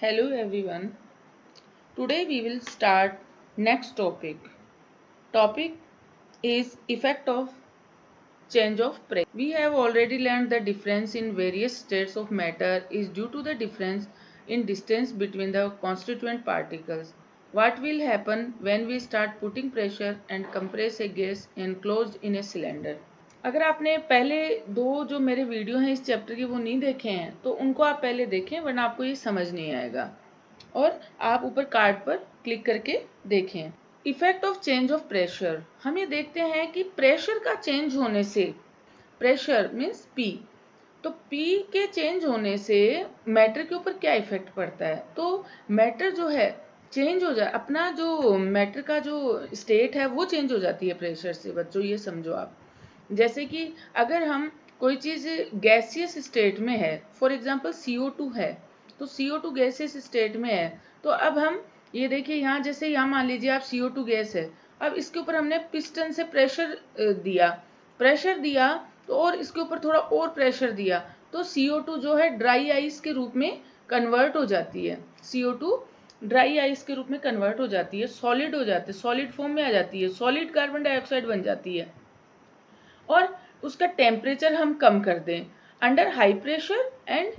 Hello everyone. Today we will start next topic. Topic is effect of change of pressure. We have already learned the difference in various states of matter is due to the difference in distance between the constituent particles. What will happen when we start putting pressure and compress a gas enclosed in a cylinder? अगर आपने पहले दो जो मेरे video हैं इस chapter के वो नहीं देखे हैं तो उनको आप पहले देखें वरना आपको ये समझ नहीं आएगा और आप ऊपर कार्ड पर क्लिक करके देखें। Effect of change of pressure, हम ये देखते हैं कि प्रेशर का चेंज होने से, प्रेशर मीन्स पी, तो पी के चेंज होने से मैटर के ऊपर क्या इफेक्ट पड़ता है। तो मैटर जो है चेंज हो जाए, अपना जो मैटर का जो स्टेट है वो चेंज हो जाती है प्रेशर से। बच्चों ये समझो आप, जैसे कि अगर हम कोई चीज़ गैसियस स्टेट में है, फॉर एग्जांपल CO2 है, तो CO2 गैसियस स्टेट में है, तो अब हम ये देखिए यहाँ, जैसे यहाँ मान लीजिए आप CO2 गैस है, अब इसके ऊपर हमने पिस्टन से प्रेशर दिया तो और इसके ऊपर थोड़ा और प्रेशर दिया तो CO2 जो है ड्राई आइस के रूप में कन्वर्ट हो जाती है। CO2 ड्राई आइस के रूप में कन्वर्ट हो जाती है, सॉलिड हो जाती है, सॉलिड फॉर्म में आ जाती है, सॉलिड कार्बन डाइऑक्साइड बन जाती है और उसका टेम्परेचर हम कम कर दें अंडर हाई प्रेशर एंड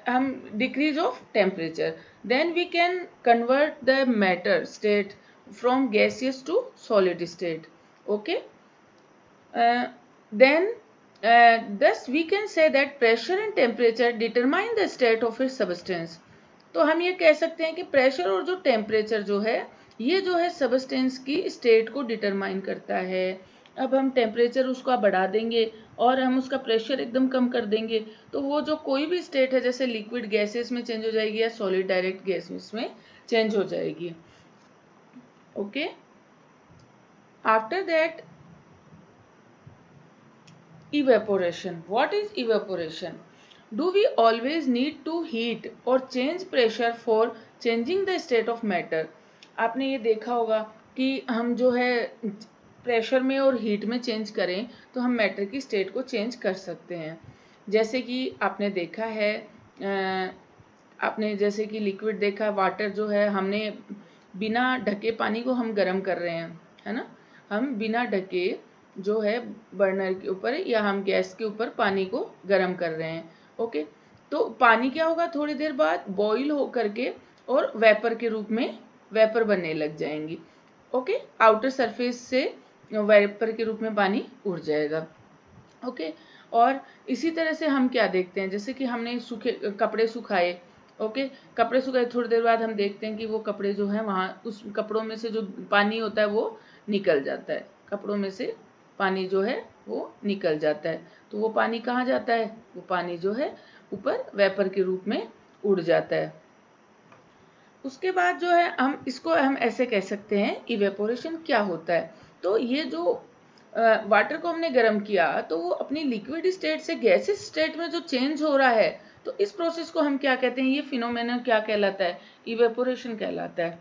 हम decrease of temperature, then we can convert the matter state from gaseous to solid state. Okay, then thus we can say that pressure and temperature determine the state of its substance। तो हम ये कह सकते हैं कि pressure और जो temperature जो है ये जो है सबस्टेंस की स्टेट को डिटरमाइन करता है। अब हम टेम्परेचर उसका बढ़ा देंगे और हम उसका प्रेशर एकदम कम कर देंगे तो वो जो कोई भी स्टेट है जैसे लिक्विड गैसेस में चेंज हो जाएगी या सॉलिड डायरेक्ट गैसेस में चेंज हो जाएगी। Okay, after that evaporation. What is evaporation? Do we always need to heat or change pressure for changing the state of matter? आपने ये देखा होगा कि हम जो है प्रेशर में और हीट में चेंज करें तो हम मैटर की स्टेट को चेंज कर सकते हैं। जैसे कि आपने देखा है, आपने जैसे कि लिक्विड देखा, वाटर जो है हमने बिना ढके पानी को हम गर्म कर रहे हैं, है ना, हम बिना ढके जो है बर्नर के ऊपर या हम गैस के ऊपर पानी को गर्म कर रहे हैं। ओके, तो पानी क्या होगा, थोड़ी देर बाद बॉईल हो करके और वेपर के रूप में वेपर बनने लग जाएंगी। ओके, आउटर सरफेस से वेपर के रूप में पानी उड़ जाएगा। ओके, और इसी तरह से हम क्या देखते हैं, जैसे कि हमने सूखे कपड़े सुखाए, ओके, कपड़े सुखाए, थोड़ी देर बाद हम देखते हैं कि वो कपड़े जो है वहाँ उस कपड़ों में से जो पानी होता है वो निकल जाता है, कपड़ों में से पानी जो है वो निकल जाता है। तो वो पानी कहाँ जाता है, वो पानी जो है ऊपर वेपर के रूप में उड़ जाता है। उसके बाद जो है हम ऐसे कह सकते हैं इवेपोरेशन क्या होता है। तो ये जो वाटर को हमने गर्म किया तो वो अपनी लिक्विड स्टेट से गैसेस स्टेट में जो चेंज हो रहा है, तो इस प्रोसेस को हम क्या कहते हैं, ये फिनोमेनन क्या कहलाता है, इवेपोरेशन कहलाता है।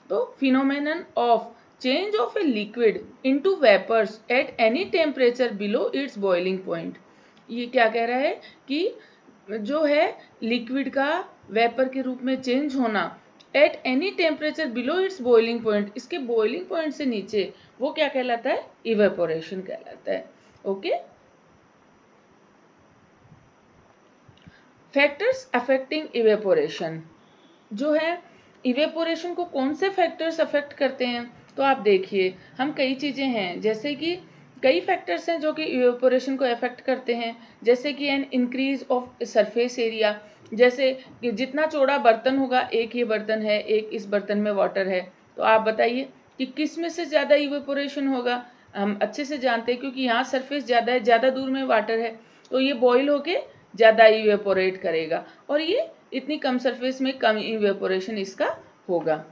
तो phenomenon of change of a liquid into vapours at any temperature below its boiling point. ये क्या कह रहा है कि जो है लिक्विड का वेपर के रूप में चेंज होना eight any temperature below its boiling point, इसके बॉइलिंग पॉइंट से नीचे, वो क्या कहलाता है, इवेपोरेशन कहलाता है। ओके, फैक्टर्स अफेक्टिंग इवेपोरेशन, जो है इवेपोरेशन को कौन से फैक्टर्स अफेक्ट करते हैं, तो आप देखिए हम कई चीज़ें हैं, जैसे कि कई फैक्टर्स हैं जो कि इवेपोरेशन को अफेक्ट करते हैं, जैसे कि N increase of surface area, जैसे कि जितना चौड़ा बर्तन होगा, एक ये बर्तन है, एक इस बर्तन में वाटर है, तो आप बताइए कि किस में से ज़्यादा इवेपोरेशन होगा। हम अच्छे से जानते हैं क्योंकि यहाँ सरफेस ज़्यादा है, ज़्यादा दूर में वाटर है, तो ये बॉयल होके ज़्यादा इवेपोरेट करेगा और ये इतनी कम सरफेस में कम इवेपोरेशन इसका होगा।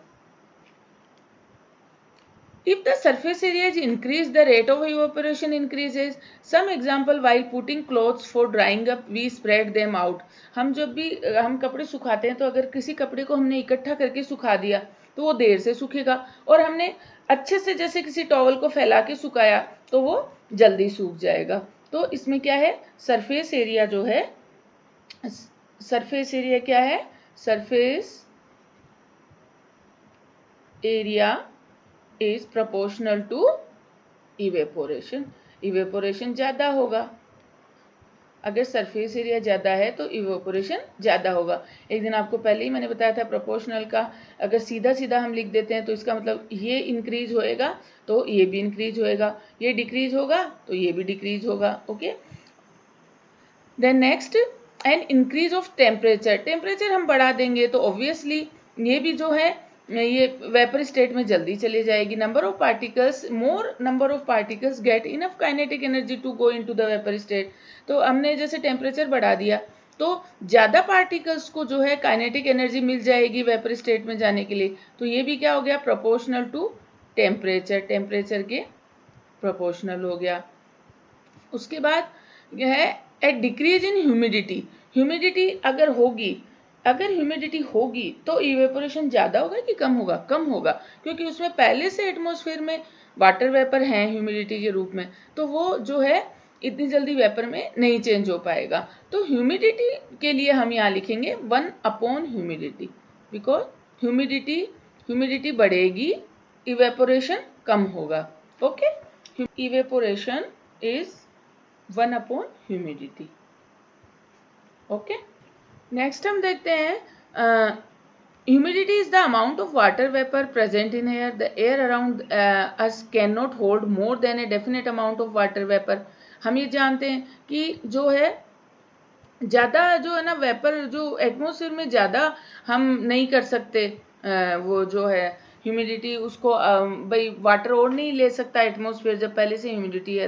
If the surface area is increased, the rate of evaporation increases. Some example, while putting clothes for drying up, we spread them out. हम जब भी हम कपड़े सुखाते हैं तो अगर किसी कपड़े को हमने इकट्ठा करके सुखा दिया तो वो देर से सूखेगा, और हमने अच्छे से जैसे किसी टॉवल को फैला के सुखाया तो वो जल्दी सूख जाएगा। तो इसमें क्या है, सरफेस एरिया जो है, सरफेस एरिया क्या है, surface area is proportional to evaporation. Evaporation ज़्यादा होगा, अगर सरफेस एरिया ज़्यादा है तो इवेपोरेशन ज़्यादा होगा। एक दिन आपको पहले ही मैंने बताया था प्रोपोर्शनल का, अगर सीधा सीधा हम लिख देते हैं तो इसका मतलब ये इंक्रीज होएगा तो ये भी इंक्रीज होएगा, ये डिक्रीज होगा तो ये भी डिक्रीज होगा। Okay, then next, an increase of temperature. Temperature हम बढ़ा देंगे तो ऑब्वियसली ये भी जो है ये वेपर स्टेट में जल्दी चली जाएगी। Number of particles, more number of particles get enough kinetic energy to go into the vapour state. तो हमने जैसे टेम्परेचर बढ़ा दिया तो ज़्यादा पार्टिकल्स को जो है काइनेटिक एनर्जी मिल जाएगी वेपर स्टेट में जाने के लिए। तो ये भी क्या हो गया, प्रोपोर्शनल टू टेम्परेचर, टेम्परेचर के प्रोपोर्शनल हो गया। उसके बाद यह है ए डिक्रीज इन ह्यूमिडिटी। ह्यूमिडिटी अगर होगी, अगर ह्यूमिडिटी होगी तो इवेपोरेशन ज़्यादा होगा कि कम होगा? कम होगा, क्योंकि उसमें पहले से एटमॉस्फेयर में वाटर वेपर है ह्यूमिडिटी के रूप में, तो वो जो है इतनी जल्दी वेपर में नहीं चेंज हो पाएगा। तो ह्यूमिडिटी के लिए हम यहाँ लिखेंगे 1 upon humidity, because humidity humidity बढ़ेगी, इवेपोरेशन कम होगा। Okay, evaporation is 1 upon humidity. Okay, next हम देखते हैं humidity is the amount of water vapour present in air. The air around us can not hold more than a definite amount of water vapour. हम ये जानते हैं कि जो है ज़्यादा जो है ना वेपर जो एटमोसफेयर में ज़्यादा हम नहीं कर सकते, वो जो है ह्यूमिडिटी उसको भाई वाटर और नहीं ले सकता एटमोसफेयर जब पहले से ह्यूमिडिटी है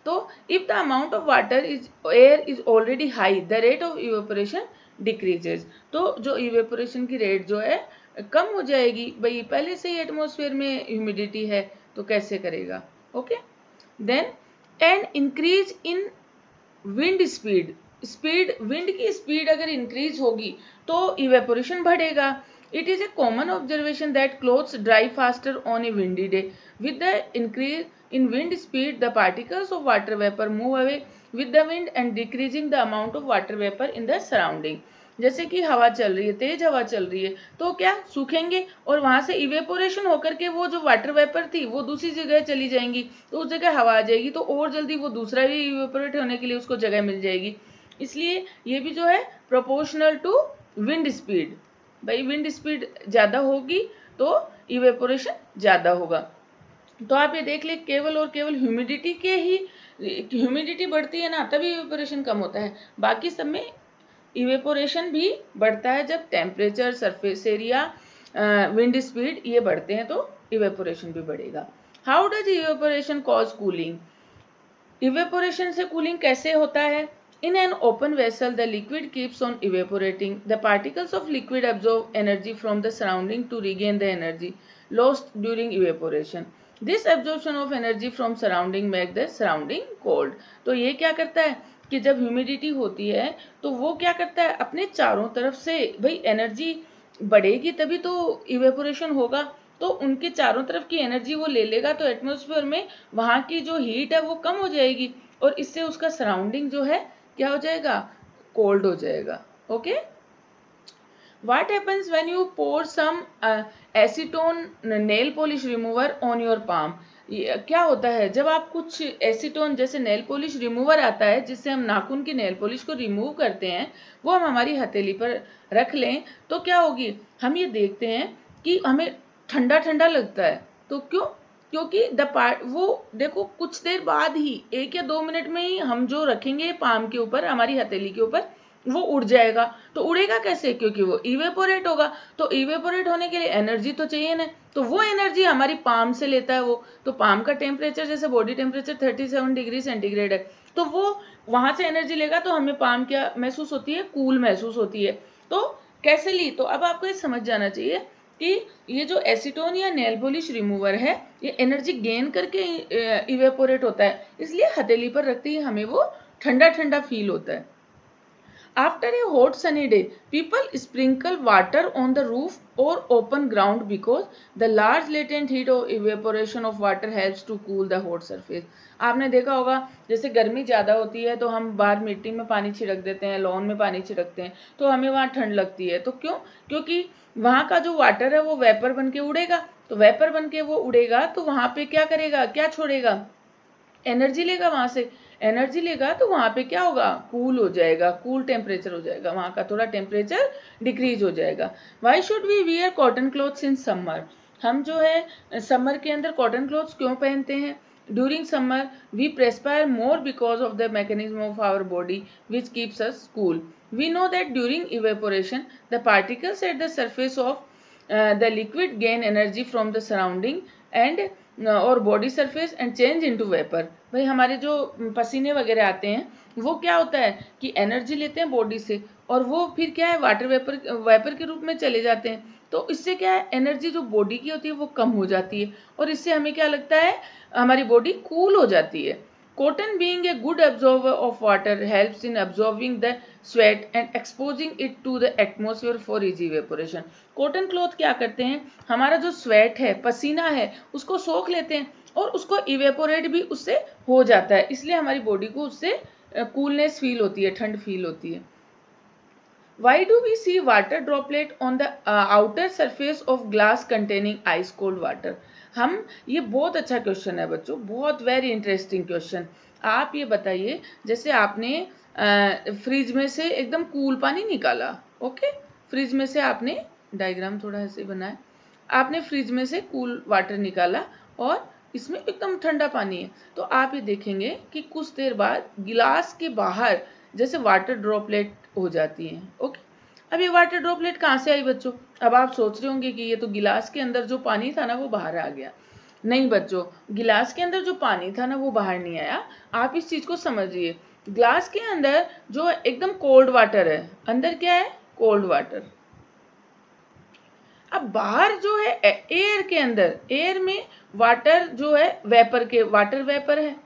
तो if the amount of water is air is already high the rate of evaporation decreases. तो जो इवेपोरेशन की रेट जो है कम हो जाएगी, भाई पहले से ही एटमोसफेयर में ह्यूमिडिटी है तो कैसे करेगा। Okay, then and increase in wind speed. Speed, wind की स्पीड अगर इंक्रीज होगी तो इवेपोरेशन बढ़ेगा। It is a common observation that clothes dry faster on a windy day. With the increase in wind speed the particles of water vapor move away with the wind and decreasing the amount of water vapor in the surrounding। जैसे कि हवा चल रही है, तेज हवा चल रही है तो क्या सूखेंगे और वहां से इवेपोरेशन होकर के वो जो वाटर वेपर थी वो दूसरी जगह चली जाएंगी, तो उस जगह हवा आ जाएगी तो और जल्दी वो दूसरा भी इवेपोरेट होने के लिए उसको जगह मिल जाएगी। इसलिए ये भी जो है प्रोपोर्शनल टू विंड स्पीड, भाई विंड स्पीड ज़्यादा होगी तो इवेपोरेशन ज़्यादा होगा। तो आप ये देख ले केवल और केवल ह्यूमिडिटी के ही, ह्यूमिडिटी बढ़ती है ना तभी इवेपोरेशन कम होता है, बाकी सब में इवेपोरेशन भी बढ़ता है जब temperature, surface area, wind speed ये बढ़ते हैं तो इवेपोरेशन भी बढ़ेगा। How does evaporation cause cooling? Evaporation से कूलिंग कैसे होता है? In an open vessel, the liquid keeps on evaporating. The particles of liquid absorb energy from the surrounding to regain the energy lost during evaporation. This absorption of energy from surrounding make the surrounding cold. तो ये क्या करता है कि जब humidity होती है तो वो क्या करता है अपने चारों तरफ से, भाई एनर्जी बढ़ेगी तभी तो इवेपोरेशन होगा, तो उनके चारों तरफ की एनर्जी वो ले लेगा तो एटमॉस्फेयर में वहाँ की जो हीट है वो कम हो जाएगी और इससे उसका सराउंडिंग जो है क्या हो जाएगा, कोल्ड हो जाएगा। Okay, what happens when you pour some acetone nail polish remover on your palm? क्या होता है जब आप कुछ एसीटोन जैसे नेल पॉलिश रिमूवर आता है जिससे हम नाखून की नेल पॉलिश को रिमूव करते हैं, वो हम हमारी हथेली पर रख लें तो क्या होगी, हम ये देखते हैं कि हमें ठंडा ठंडा लगता है। तो क्यों? क्योंकि वो देखो कुछ देर बाद ही 1 या 2 मिनट में ही हम जो रखेंगे पाम के ऊपर, हमारी हथेली के ऊपर, वो उड़ जाएगा। तो उड़ेगा कैसे? क्योंकि वो इवेपोरेट होगा। तो इवेपोरेट होने के लिए एनर्जी तो चाहिए ना, तो वो एनर्जी हमारी पाम से लेता है वो। तो पाम का टेम्परेचर जैसे बॉडी टेम्परेचर 37 डिग्री सेंटीग्रेड है, तो वो वहां से एनर्जी लेगा तो हमें पाम क्या महसूस होती है, कूल महसूस होती है। तो कैसे ली? तो अब आपको ये समझ जाना चाहिए कि ये जो एसीटोन या नेल पॉलिश रिमूवर है ये एनर्जी गेन करके इवेपोरेट होता है, इसलिए हथेली पर रखते ही हमें वो ठंडा ठंडा फील होता है। After a hot sunny day, people sprinkle water on the roof or open ground because the large latent heat of evaporation of water helps to cool the hot surface. आपने देखा होगा जैसे गर्मी ज़्यादा होती है तो हम बाहर मिट्टी में पानी छिड़क देते हैं, लॉन में पानी छिड़कते हैं तो हमें वहाँ ठंड लगती है। तो क्यों? क्योंकि वहाँ का जो वाटर है वो वेपर बन के उड़ेगा तो वेपर बन के वो उड़ेगा तो वहां पे क्या करेगा, क्या छोड़ेगा, एनर्जी लेगा, वहां से एनर्जी लेगा तो वहां पे क्या होगा, कूल हो जाएगा, कूल टेम्परेचर हो जाएगा, वहां का थोड़ा टेम्परेचर डिक्रीज हो जाएगा। Why should we wear cotton clothes in summer, हम जो है समर के अंदर कॉटन क्लॉथ्स क्यों पहनते हैं? During summer we perspire more because of the mechanism of our body which keeps us cool. We know that during evaporation the particles at the surface of the liquid gain energy from the surrounding and और body surface and change into vapour. भाई हमारे जो पसीने वगैरह आते हैं वो क्या होता है कि एनर्जी लेते हैं बॉडी से और वो फिर क्या है वाटर वेपर के रूप में चले जाते हैं। तो इससे क्या है, एनर्जी जो बॉडी की होती है वो कम हो जाती है और इससे हमें क्या लगता है, हमारी बॉडी कूल हो जाती है। Cotton, being a good absorber of water, helps in absorbing the sweat and exposing it to the atmosphere for easy evaporation. Cotton cloth क्या करते हैं, हमारा जो स्वेट है, पसीना है, उसको सोख लेते हैं और उसको इवेपोरेट भी उससे हो जाता है, इसलिए हमारी बॉडी को उससे कूलनेस फील होती है, ठंड फील होती है। Why do we see water droplet on the outer surface of glass containing ice cold water? हम, ये बहुत अच्छा क्वेश्चन है बच्चों, बहुत वेरी इंटरेस्टिंग क्वेश्चन। आप ये बताइए, जैसे आपने फ्रिज में से एकदम कूल पानी निकाला, ओके, फ्रिज में से आपने, डायग्राम थोड़ा ऐसे बनाए, आपने फ्रिज में से कूल वाटर निकाला और इसमें एकदम ठंडा पानी है, तो आप ये देखेंगे कि कुछ देर बाद गिलास के बाहर जैसे वाटर ड्रॉपलेट हो जाती हैं। ओके, अब ये वाटर ड्रॉपलेट कहाँ से आई बच्चों? अब आप सोच रहे होंगे कि ये तो गिलास के अंदर जो पानी था ना वो बाहर आ गया। नहीं बच्चों, गिलास के अंदर जो पानी था ना वो बाहर नहीं आया। आप इस चीज को समझिए, ग्लास के अंदर जो एकदम कोल्ड वाटर है, अंदर क्या है, कोल्ड वाटर। अब बाहर जो है एयर के अंदर, एयर में वाटर जो है वेपर के, वाटर वेपर है,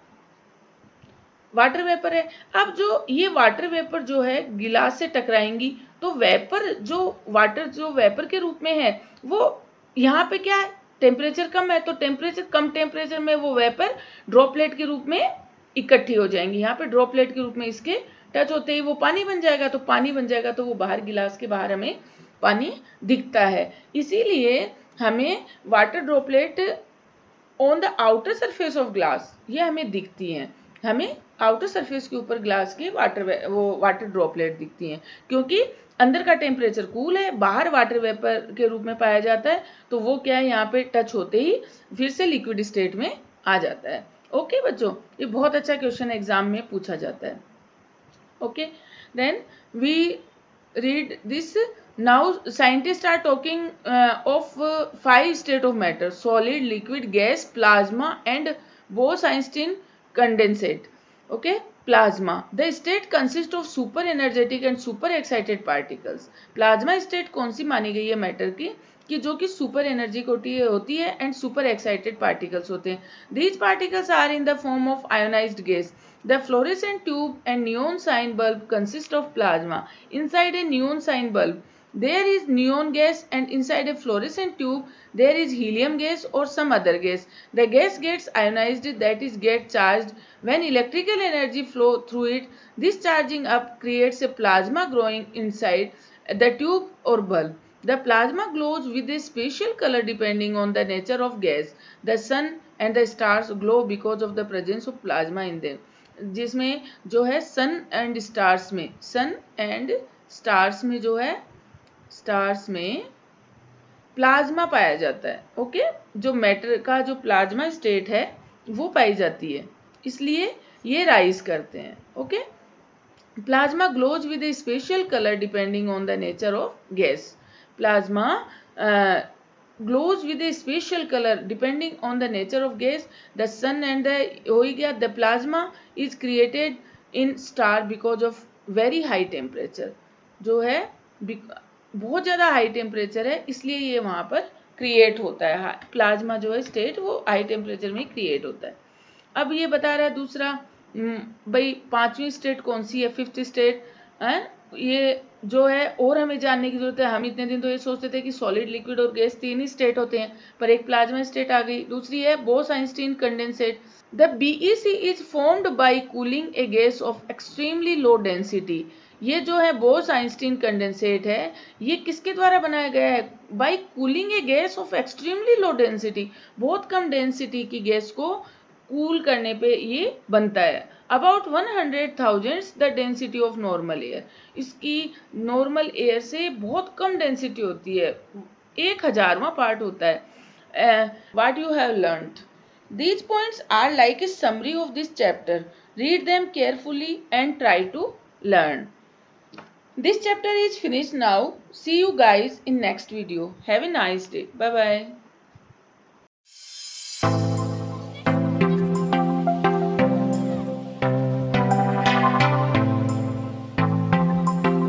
वाटर वेपर है। अब जो ये वाटर वेपर जो है गिलास से टकराएंगी तो वेपर जो वाटर जो वेपर के रूप में है वो यहाँ पे क्या है, टेम्परेचर कम है, तो टेम्परेचर कम टेम्परेचर में वो वेपर ड्रॉपलेट के रूप में इकट्ठी हो जाएंगी। यहाँ पे ड्रॉपलेट के रूप में इसके टच होते ही वो पानी बन जाएगा, तो पानी बन जाएगा तो वो बाहर गिलास के बाहर हमें पानी दिखता है। इसीलिए हमें water droplet on the outer surface of glass ये हमें दिखती हैं, हमें आउटर सरफेस के ऊपर ग्लास के वाटर ड्रॉपलेट दिखती हैं, क्योंकि अंदर का टेम्परेचर कूल है, बाहर वाटर वेपर के रूप में पाया जाता है, तो वो क्या है, यहाँ पे टच होते ही फिर से लिक्विड स्टेट में आ जाता है। ओके बच्चों, ये बहुत अच्छा क्वेश्चन एग्जाम में पूछा जाता है। Okay, then we read this. Now scientists are talking of 5 state of matter: solid, liquid, gas, plasma and Bose-Einstein condensate. Okay, plasma, the state consists of super energetic and super excited particles. Plasma state कौन सी मानी गई है matter की, कि जो कि super energy होती है एंड सुपर एक्साइटेड पार्टिकल्स होते हैं। These particles are in the form of ionized gas. The fluorescent tube and neon sign bulb consist of plasma. Inside a neon sign bulb, there is neon gas, and inside a fluorescent tube, there is helium gas or some other gas. The gas gets ionized, that is, get charged. When electrical energy flow through it, this charging up creates a plasma growing inside the tube or bulb. The plasma glows with a special color depending on the nature of gas. The sun and the stars glow because of the presence of plasma in them. जिसमें जो है सन and stars में, सन and stars में जो है, stars में plasma पाया जाता है। ओके, जो मैटर का जो प्लाज्मा स्टेट है वो पाई जाती है, इसलिए ये राइज करते हैं। Okay, plasma glows with a special colour depending on the nature of gas. Plasma glows with a special color depending on the nature of gas. The sun and the हो ही गया, the plasma is created in star because of very high temperature. जो है बहुत ज़्यादा high temperature है, इसलिए ये वहाँ पर क्रिएट होता है। प्लाज्मा जो है स्टेट वो हाई टेम्परेचर में क्रिएट होता है। अब ये बता रहा है दूसरा, भाई 5वीं स्टेट कौन सी है, 5th स्टेट है, ये जो है और हमें जानने की जरूरत है। हम इतने दिन तो ये सोचते थे कि सॉलिड, लिक्विड और गैस 3 ही स्टेट होते हैं, पर एक प्लाज्मा स्टेट आ गई। दूसरी है Bose-Einstein condensate. The BEC is formed by cooling A gas off extremely low density ये जो है बोस आइंस्टीन कंडेंसेट है, ये किसके द्वारा बनाया गया है? By cooling A gas off extremely low density, बहुत कम डेंसिटी की गैस को कूल करने पे ये बनता है। About 100,000 the density of normal air, इसकी नॉर्मल एयर से बहुत कम डेंसिटी होती है, 1,000वां पार्ट होता है। What you have learned, these points are like a summary of this chapter. Read them carefully and try to learn. This chapter is finished now. See you guys in next video. Have a nice day. Bye bye.